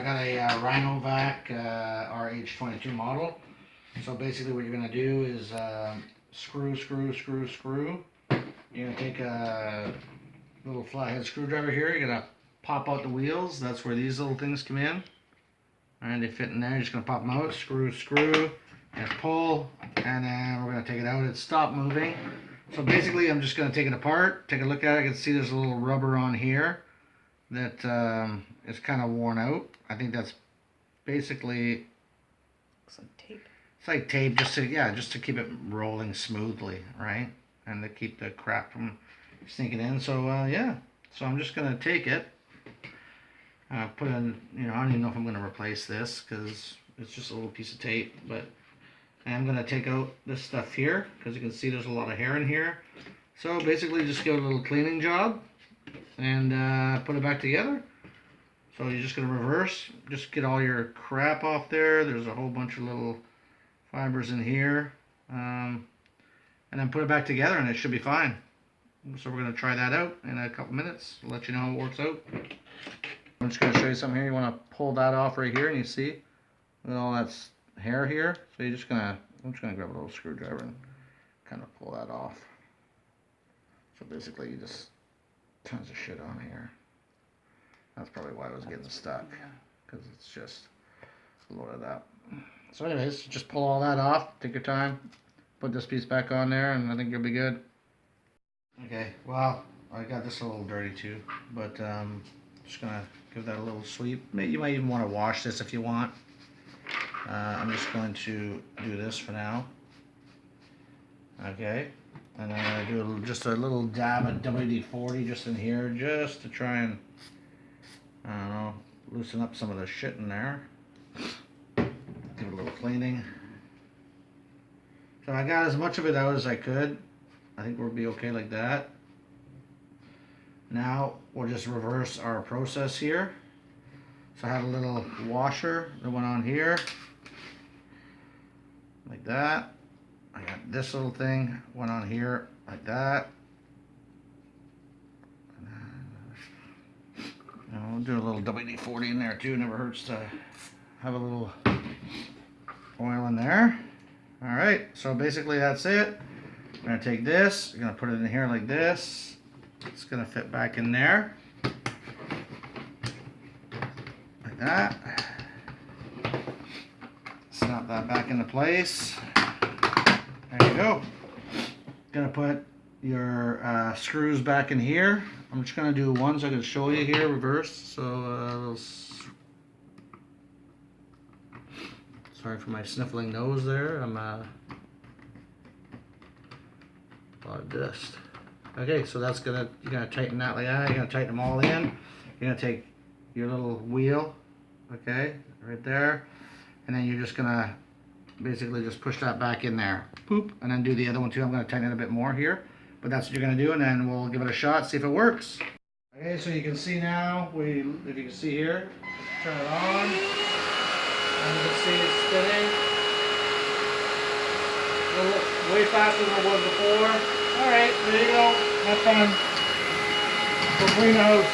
I got a Rhino Vac RH22 model. So basically what you're going to do is screw. You're going to take a little flathead screwdriver here. You're going to pop out the wheels. That's where these little things come in. And they fit in there. You're just going to pop them out. Screw, and pull. And then we're going to take it out. It stopped moving. So basically I'm just going to take it apart. Take a look at it. You can see there's a little rubber on here that is kind of worn out. I think that's basically... Looks like tape. It's like tape, just to keep it rolling smoothly, right? And to keep the crap from sinking in. So yeah, so I'm just gonna take it, put in. I don't even know if I'm gonna replace this because it's just a little piece of tape. But I am gonna take out this stuff here because you can see there's a lot of hair in here. So basically, just give it a little cleaning job and put it back together. So you're just gonna reverse, just get all your crap off there. There's a whole bunch of little fibers in here, and then put it back together and it should be fine. So we're going to try that out in a couple minutes. I'll let you know how it works out. I'm just going to show you something here. You want to pull that off right here, and you see all that's hair here. So you're just going to, I'm just going to grab a little screwdriver and kind of pull that off. So basically you just tons of shit on here. That's probably why I was getting stuck, because it's just a load of that. So anyways, just pull all that off, take your time, put this piece back on there, and I think you'll be good. Okay, well, I got this a little dirty too, but just gonna give that a little sweep. You might even want to wash this if you want. I'm just going to do this for now. Okay, and then I'm gonna do just a little dab of WD-40 just in here, just to try and, I don't know, loosen up some of the shit in there. Give it a little cleaning. So I got as much of it out as I could. I think we'll be okay like that. Now we'll just reverse our process here. So I had a little washer that went on here, like that. I got this little thing went on here, like that. And we'll do a little WD-40 in there too. Never hurts to have a little oil in there. Alright, so basically that's it. We're going to take this, you're going to put it in here like this. It's going to fit back in there. Like that. Snap that back into place. There you go. Going to put your screws back in here. I'm just going to do one so I can show you here, reverse. So sorry for my sniffling nose there. I'm a lot of dust. Okay, so that's you're gonna tighten that like that. You're gonna tighten them all in. You're gonna take your little wheel, okay, right there, and then you're just gonna basically just push that back in there. Poop, and then do the other one too. I'm gonna tighten it a bit more here, but that's what you're gonna do, and then we'll give it a shot, see if it works. Okay, so you can see now. If you can see here, turn it on. And you can see it's spinning. Way faster than it was before. Alright, there you go. Have fun. Go clean the house.